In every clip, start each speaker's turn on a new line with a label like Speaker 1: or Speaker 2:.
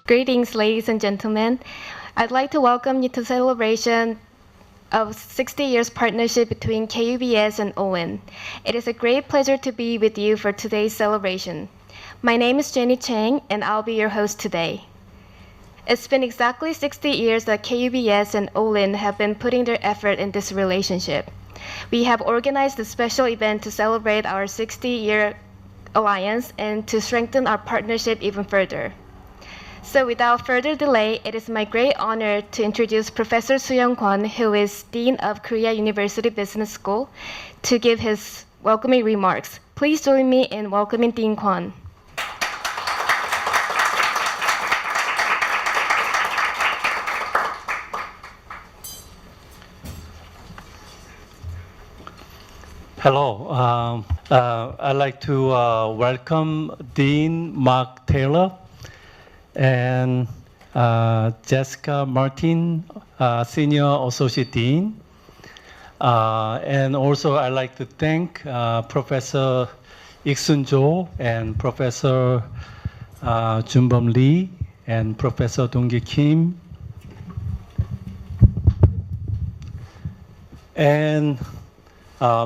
Speaker 1: Greetings, ladies and gentlemen. I'd like to welcome you to the celebration of 60 years partnership between KUBS and Olin. It is a great pleasure to be with you for today's celebration. My name is Jenny Chang, and I'll be your host today. It's been exactly 60 years that KUBS and Olin have been putting their effort in this relationship. We have organized a special event to celebrate our 60-year alliance and to strengthen our partnership even further. So without further delay, it is my great honor to introduce Professor Soo-young Kwon, who is Dean of Korea University Business School, to give his welcoming remarks. Please join me in welcoming Dean Kwon.
Speaker 2: Hello. I'd like to welcome Dean Mark Taylor and Jessica Martin, Senior Associate Dean. And also I'd like to thank Professor Ik-sun Jo and Professor Junbom Lee and Professor Dong-gi Kim. And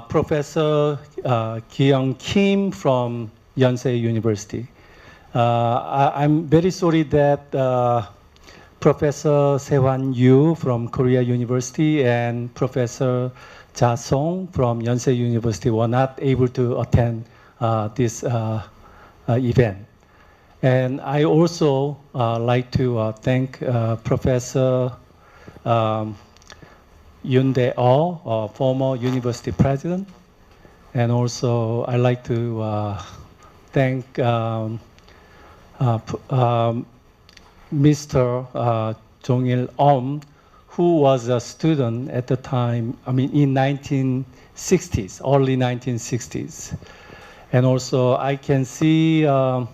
Speaker 2: Professor Ki-young Kim from Yonsei University. I'm very sorry that Professor Se-hwan Yu from Korea University and Professor Ja Song from Yonsei University were not able to attend this event. And I also like to thank Professor Yoon Dae-oh, former university president, and also I'd like to thank Mr. Jong-il who was a student at the time, in 1960s, early 1960s. And also I can see one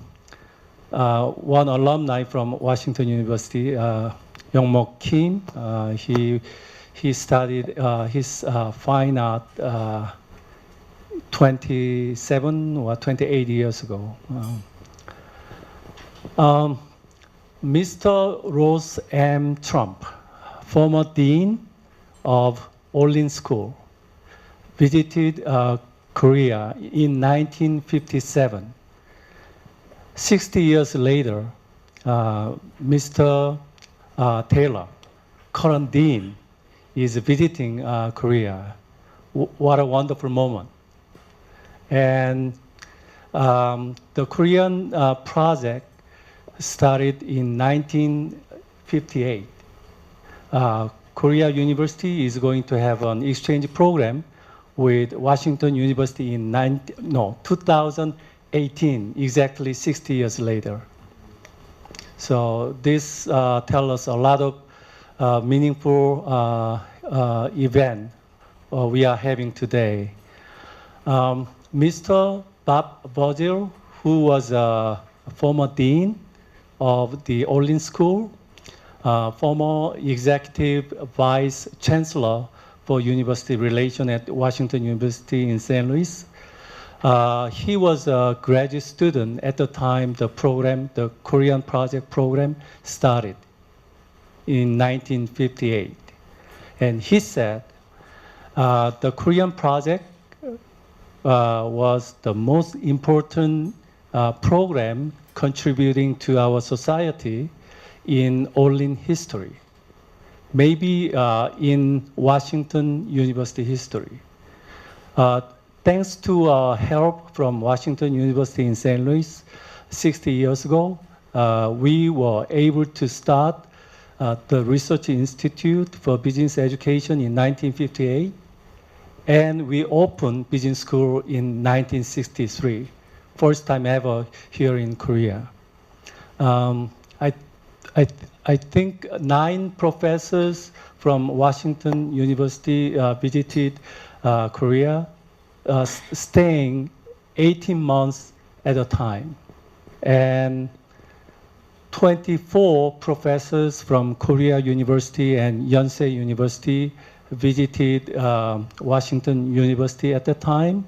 Speaker 2: alumni from Washington University, Young-mok Kim. He studied his fine art 27 or 28 years ago. Mr. Rose M. Trump, former dean of Olin School, visited Korea in 1957. 60 years later, Mr. Taylor, current dean, is visiting Korea. What a wonderful moment. And the Korean project started in 1958. Korea University is going to have an exchange program with Washington University in 2018, exactly 60 years later. So this tells us a lot of meaningful event we are having today. Mr. Bob Virgil, who was a former dean of the Olin School, former executive vice chancellor for university relations at Washington University in St. Louis. He was a graduate student at the time the Korean project program started in 1958. And he said the Korean project was the most important program contributing to our society in Olin history, maybe in Washington University history. Thanks to help from Washington University in St. Louis 60 years ago, we were able to start the Research Institute for Business Education in 1958, and we opened business school in 1963, first time ever here in Korea. I think 9 professors from Washington University visited Korea, staying 18 months at a time. And 24 professors from Korea University and Yonsei University visited Washington University at the time.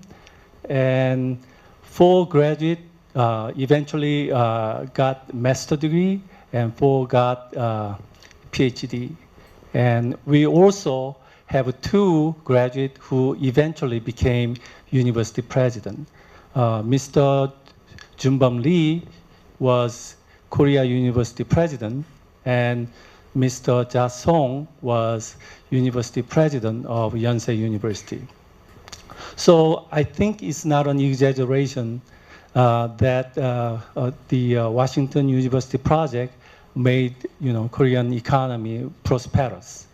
Speaker 2: And 4 graduates eventually got master's degree and 4 got PhD. And we also have 2 graduates who eventually became university president. Mr. Junbam Lee was Korea University president, and Mr. Ja Song was university president of Yonsei University. So I think it's not an exaggeration that the Washington University project made Korean economy prosperous.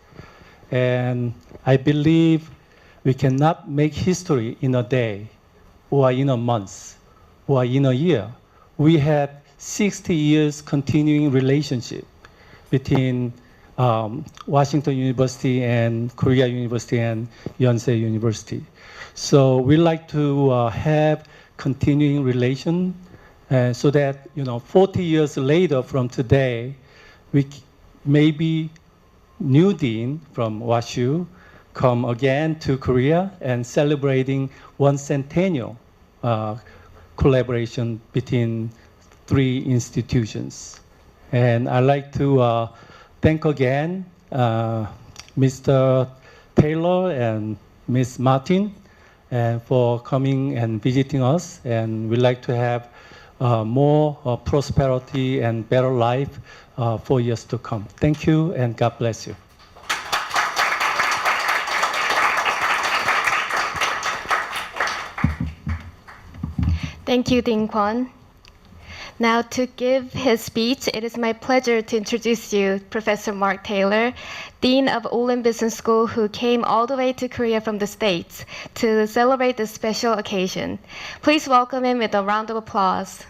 Speaker 2: And I believe we cannot make history in a day or in a month or in a year. We had 60 years continuing relationship between Washington University and Korea University and Yonsei University. So we like to have continuing relation so that 40 years later from today, we maybe new dean from WashU come again to Korea and celebrating 1 centennial collaboration between 3 institutions. And I'd like to thank again Mr. Taylor and Ms. Martin for coming and visiting us. And we'd like to have more prosperity and better life for years to come. Thank you, and God bless you.
Speaker 1: Thank you, Dean Kwon. Now, to give his speech, it is my pleasure to introduce you Professor Mark Taylor, Dean of Olin Business School, who came all the way to Korea from the States to celebrate this special occasion. Please welcome him with a round of applause.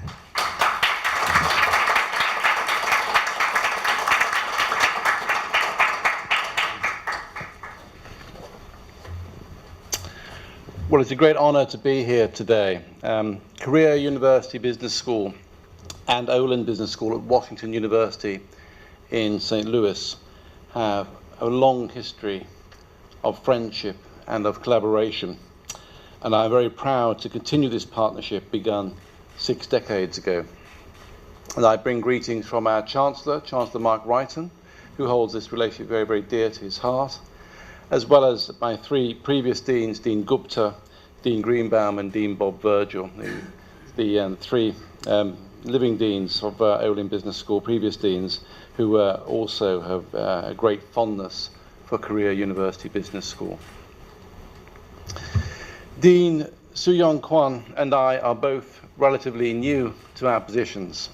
Speaker 3: Well, it's a great honor to be here today. Korea University Business School and Olin Business School at Washington University in St. Louis have a long history of friendship and of collaboration. And I'm very proud to continue this partnership begun 6 decades ago. And I bring greetings from our Chancellor, Chancellor Mark Wrighton, who holds this relationship very, very dear to his heart, as well as my 3 previous deans, Dean Gupta, Dean Greenbaum, and Dean Bob Virgil, the 3 living deans of Olin Business School, previous deans, who also have a great fondness for Korea University Business School. Dean Soo-young Kwon and I are both relatively new to our positions,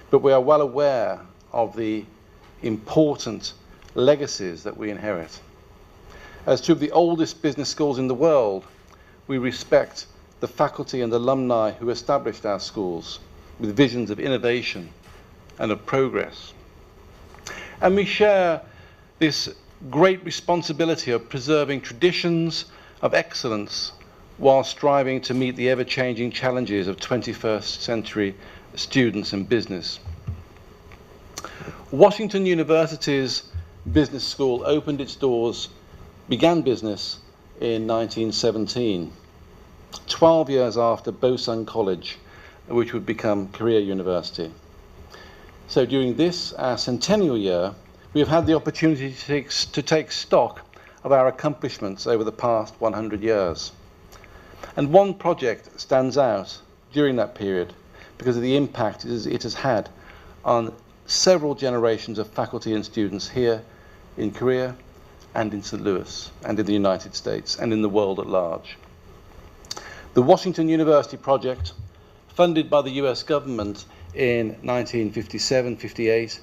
Speaker 3: but we are well aware of the important legacies that we inherit. As 2 of the oldest business schools in the world, we respect the faculty and alumni who established our schools with visions of innovation and of progress. And we share this great responsibility of preserving traditions of excellence while striving to meet the ever-changing challenges of 21st century students and business. Washington University's business school opened its doors, began business in 1917, 12 years after Boseung College, which would become Korea University. So during this, our centennial year, we have had the opportunity to take stock of our accomplishments over the past 100 years. And one project stands out during that period because of the impact it has had on several generations of faculty and students here in Korea and in St. Louis and in the United States and in the world at large. The Washington University project, funded by the US government in 1957-58,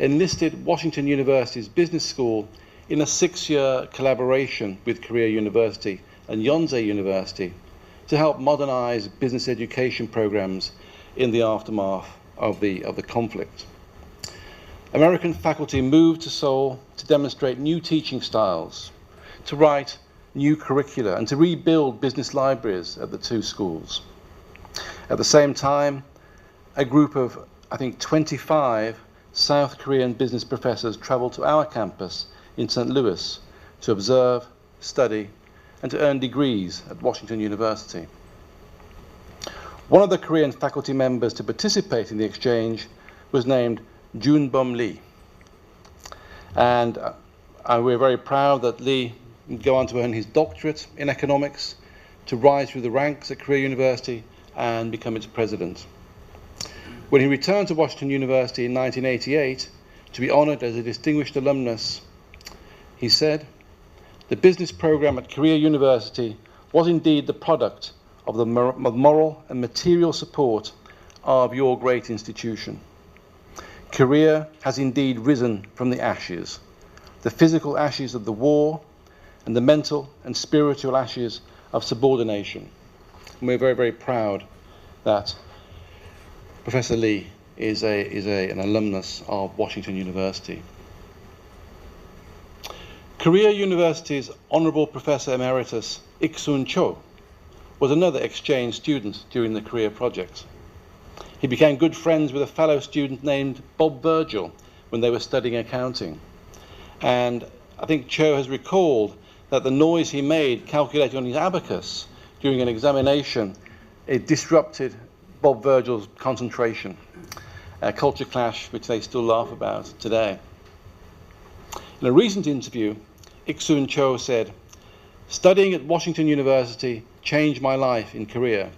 Speaker 3: enlisted Washington University's business school in a 6-year collaboration with Korea University and Yonsei University to help modernize business education programs in the aftermath of the conflict. American faculty moved to Seoul to demonstrate new teaching styles, to write new curricula, and to rebuild business libraries at the 2 schools. At the same time, a group of, I think, 25 South Korean business professors traveled to our campus in St. Louis to observe, study, and to earn degrees at Washington University. One of the Korean faculty members to participate in the exchange was named Junbum Lee. And we're very proud that Lee would go on to earn his doctorate in economics, to rise through the ranks at Korea University and become its president. When he returned to Washington University in 1988 to be honored as a distinguished alumnus, he said, "The business program at Korea University was indeed the product of the moral and material support of your great institution. Korea has indeed risen from the ashes, the physical ashes of the war and the mental and spiritual ashes of subordination." And we're very, very proud that Professor Lee is an alumnus of Washington University. Korea University's Honorable Professor Emeritus Ik-sun Cho was another exchange student during the Korea project. He became good friends with a fellow student named Bob Virgil when they were studying accounting. And I think Cho has recalled that the noise he made calculating on his abacus during an examination, it disrupted Bob Virgil's concentration. A culture clash which they still laugh about today. In a recent interview, Ik-sun Cho said, "Studying at Washington University changed my life in Korea.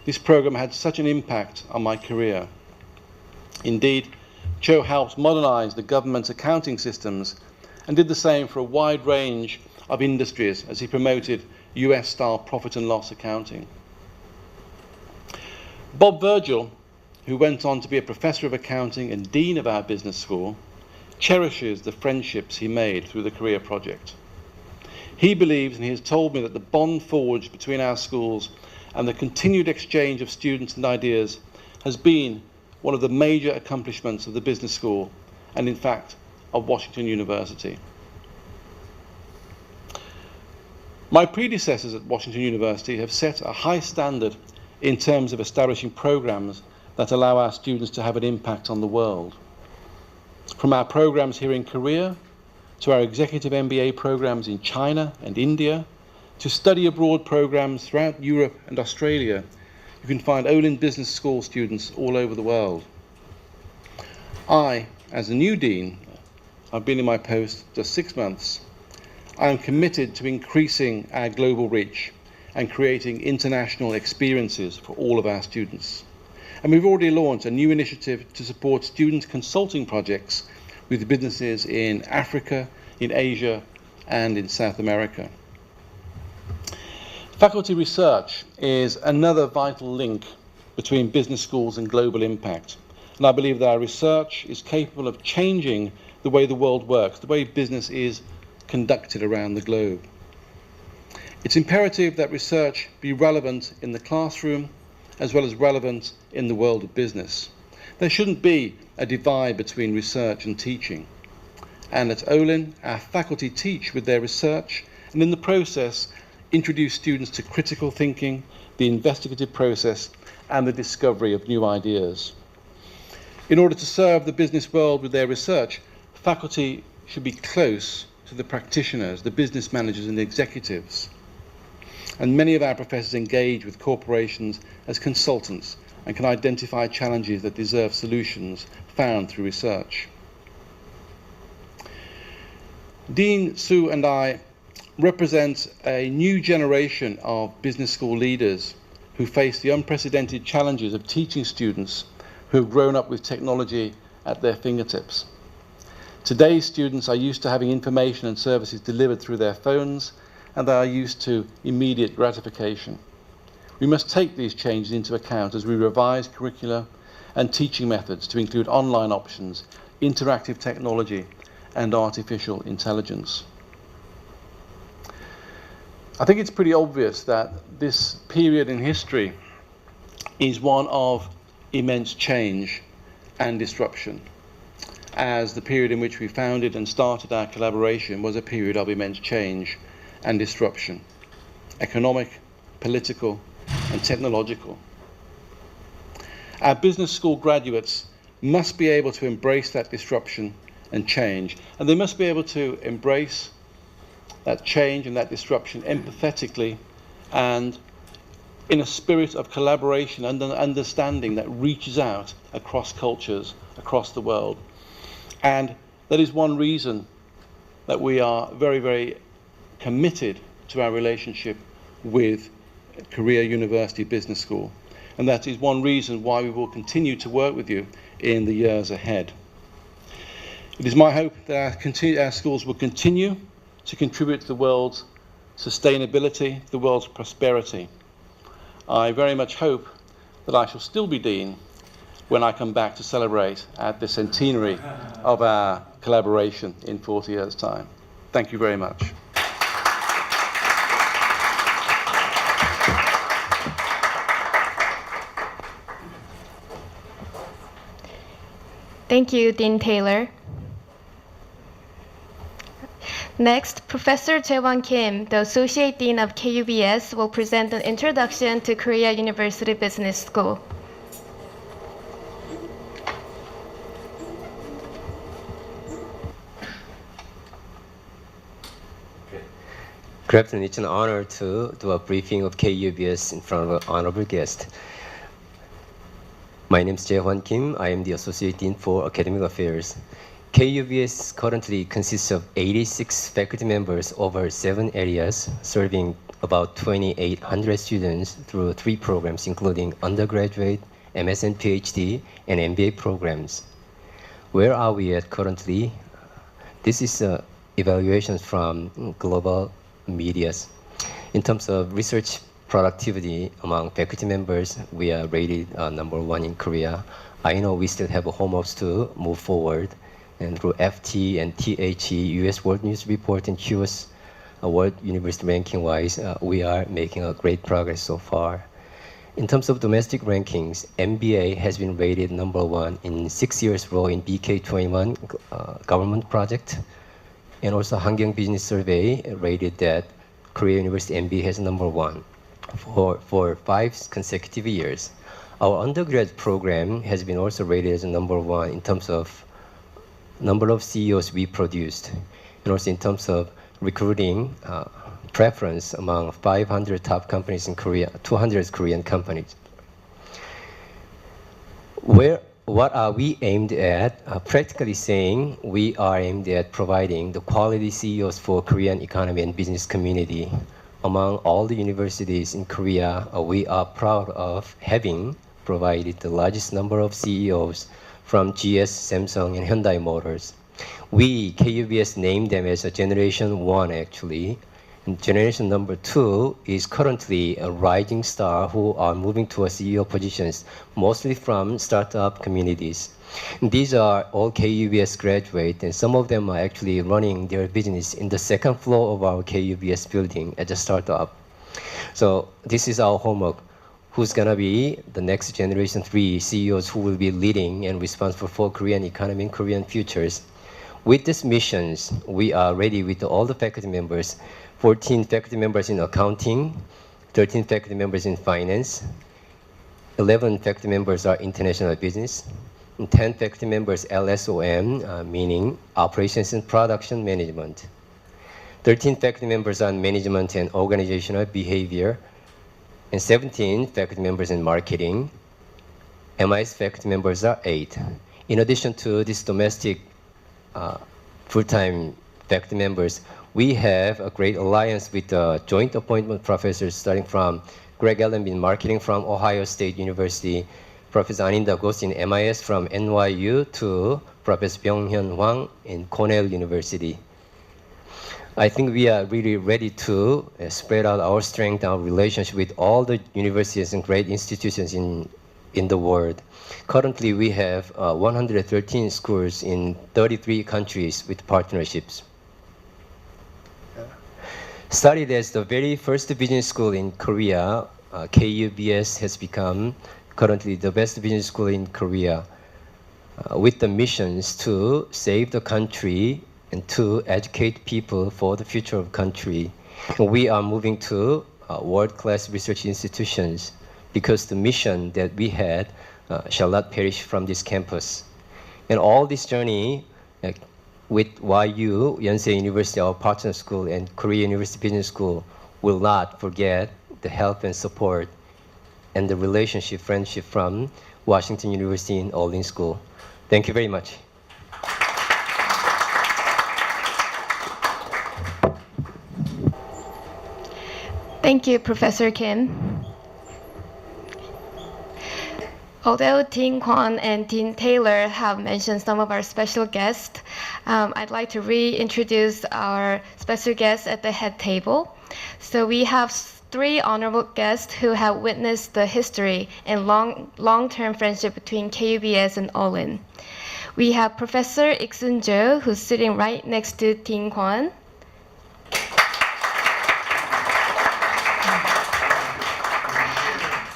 Speaker 3: This program had such an impact on my career." Indeed, Cho helped modernize the government's accounting systems and did the same for a wide range of industries as he promoted US-style profit and loss accounting. Bob Virgil, who went on to be a professor of accounting and dean of our business school, cherishes the friendships he made through the Korea project. He believes, and he has told me, that the bond forged between our schools and the continued exchange of students and ideas has been one of the major accomplishments of the business school and, in fact, of Washington University. My predecessors at Washington University have set a high standard in terms of establishing programs that allow our students to have an impact on the world. From our programs here in Korea, to our executive MBA programs in China and India, to study abroad programs throughout Europe and Australia, you can find Olin Business School students all over the world. I, as a new dean, I've been in my post just 6 months, I am committed to increasing our global reach and creating international experiences for all of our students. And we've already launched a new initiative to support student consulting projects with businesses in Africa, in Asia, and in South America. Faculty research is another vital link between business schools and global impact. And I believe that our research is capable of changing the way the world works, the way business is conducted around the globe. It's imperative that research be relevant in the classroom as well as relevant in the world of business. There shouldn't be a divide between research and teaching. And at Olin, our faculty teach with their research and in the process introduce students to critical thinking, the investigative process, and the discovery of new ideas. In order to serve the business world with their research, faculty should be close to the practitioners, the business managers and the executives. And many of our professors engage with corporations as consultants and can identify challenges that deserve solutions found through research. Dean Su and I represent a new generation of business school leaders who face the unprecedented challenges of teaching students who have grown up with technology at their fingertips. Today's students are used to having information and services delivered through their phones, and they are used to immediate gratification. We must take these changes into account as we revise curricula and teaching methods to include online options, interactive technology, and artificial intelligence. I think it's pretty obvious that this period in history is one of immense change and disruption, as the period in which we founded and started our collaboration was a period of immense change and disruption, economic, political, and technological. Our business school graduates must be able to embrace that disruption and change, and they must be able to embrace that change and that disruption empathetically and in a spirit of collaboration and an understanding that reaches out across cultures, across the world. And that is one reason that we are very, very committed to our relationship with Korea University Business School. And that is one reason why we will continue to work with you in the years ahead. It is my hope that our schools will continue to contribute to the world's sustainability, the world's prosperity. I very much hope that I shall still be Dean when I come back to celebrate at the centenary of our collaboration in 40 years' time. Thank you very much.
Speaker 1: Thank you, Dean Taylor. Next, Professor Jae-won Kim, the Associate Dean of KUBS, will present an introduction to Korea University Business School.
Speaker 4: Good afternoon. It's an honor to do a briefing of KUBS in front of an honorable guest. My name is Jae-won Kim. I am the Associate Dean for Academic Affairs. KUBS currently consists of 86 faculty members over 7 areas, serving about 2,800 students through 3 programs, including undergraduate, MS and PhD, and MBA programs. Where are we at currently? This is evaluations from global medias. In terms of research productivity among faculty members, we are rated #1 in Korea. I know we still have homework to move forward. And through FT and THE, US World News Report, and QS World University ranking-wise, we are making a great progress so far. In terms of domestic rankings, MBA has been rated #1 in 6 years row in BK21 government project. And also Hangyang Business Survey rated that Korea University MBA has #1 for 5 consecutive years. Our undergrad program has been also rated as #1 in terms of number of CEOs we produced, and also in terms of recruiting preference among 500 top companies in Korea, 200 Korean companies. What are we aimed at? Practically saying, we are aimed at providing the quality CEOs for Korean economy and business community. Among all the universities in Korea, we are proud of having provided the largest number of CEOs from GS, Samsung, and Hyundai Motors. We, KUBS, named them as a Generation 1, actually. And Generation #2 is currently a rising star who are moving to CEO positions, mostly from startup communities. And these are all KUBS graduates, and some of them are actually running their business in the 2nd floor of our KUBS building as a startup. So this is our homework. Who's going to be the next Generation 3 CEOs who will be leading and responsible for Korean economy and Korean futures. With these missions, we are ready with all the faculty members, 14 faculty members in accounting, 13 faculty members in finance, 11 faculty members are international business, and 10 faculty members LSOM, meaning operations and production management. 13 faculty members on management and organizational behavior, and 17 faculty members in marketing. MIS faculty members are 8. In addition to these domestic full-time faculty members, we have a great alliance with joint appointment professors, starting from Greg Allen in marketing from Ohio State University, Professor Aninda Ghosh in MIS from NYU, to Professor Byung-hyun Hwang in Cornell University. I think we are really ready to spread out our strength, our relationship with all the universities and great institutions in the world. Currently, we have 113 schools in 33 countries with partnerships. Started as the very first business school in Korea, KUBS has become currently the best business school in Korea, with the missions to save the country and to educate people for the future of country. We are moving to world-class research institutions because the mission that we had shall not perish from this campus. And all this journey with YU, Yonsei University, our partner school, and Korea University Business School will not forget the help and support and the relationship, friendship from Washington University and Olin School. Thank you very much.
Speaker 1: Thank you, Professor Kim. Although Dean Kwon and Dean Taylor have mentioned some of our special guests, I'd like to reintroduce our special guests at the head table. So we have 3 honorable guests who have witnessed the history and long-term friendship between KUBS and Olin. We have Professor Ik-sun Jo, who's sitting right next to Dean Kwon.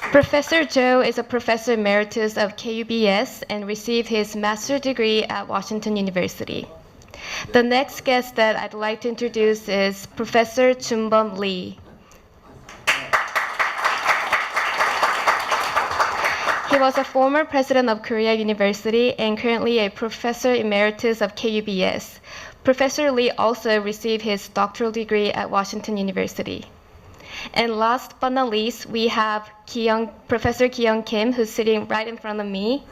Speaker 1: Professor Jo is a professor emeritus of KUBS and received his master's degree at Washington University. The next guest that I'd like to introduce is Professor Junbom Lee. He was a former president of Korea University and currently a professor emeritus of KUBS. Professor Lee also received his doctoral degree at Washington University. And last but not least, we have Professor Ki-young Kim, who's sitting right in front of me.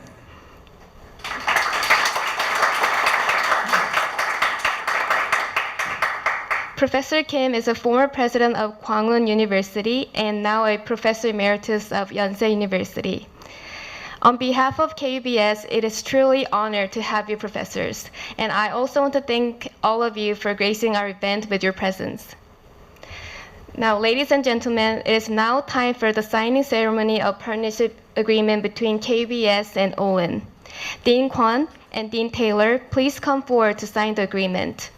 Speaker 1: Professor Kim is a former president of Kwangwon University and now a professor emeritus of Yonsei University. On behalf of KUBS, it is truly an honor to have you professors. And I also want to thank all of you for gracing our event with your presence. Now, ladies and gentlemen, it is now time for the signing ceremony of partnership agreement between KUBS and Olin. Dean Kwon and Dean Taylor, please come forward to sign the agreement.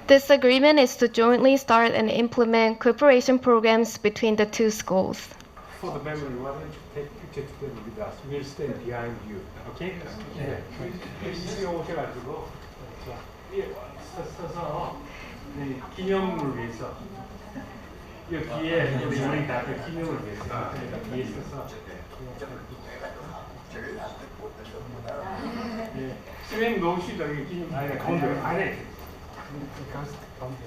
Speaker 1: This agreement is to jointly start and implement cooperation programs between the 2 schools.
Speaker 5: For the memory, why don't you take picture together with us? We'll stand behind you. Okay? 네. 이리 오셔가지고 서서 기념을 위해서 여기에 우리 다들 기념을 위해서 뒤에 서서 선생님 놓으시다 여기 기념 아니 가운데 안에 가운데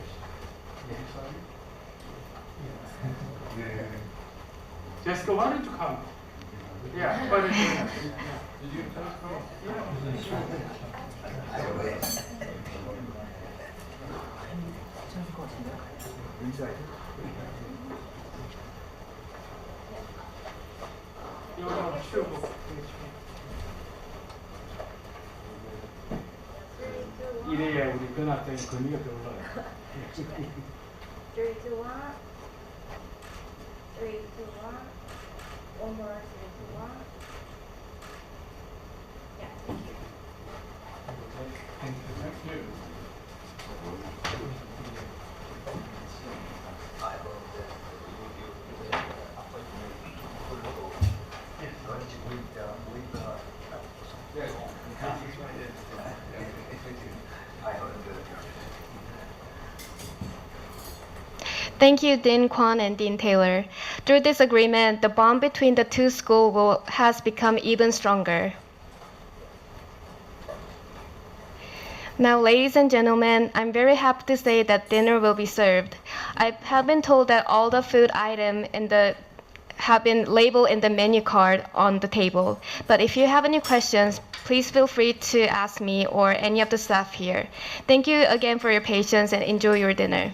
Speaker 5: Jessica, why don't you come? Yeah, why don't you come? Did you inside. 이래야 우리 변화된 권위가 더 올라요.
Speaker 6: 3, 2, 1. 3, 2, 1. One more, 3, 2, 1. Yeah, thank you.
Speaker 5: Thank you.
Speaker 1: Thank you, Dean Kwon and Dean Taylor. Through this agreement, the bond between the 2 schools has become even stronger. Now, ladies and gentlemen, I'm very happy to say that dinner will be served. I have been told that all the food items have been labeled in the menu card on the table. But if you have any questions, please feel free to ask me or any of the staff here. Thank you again for your patience and enjoy your dinner.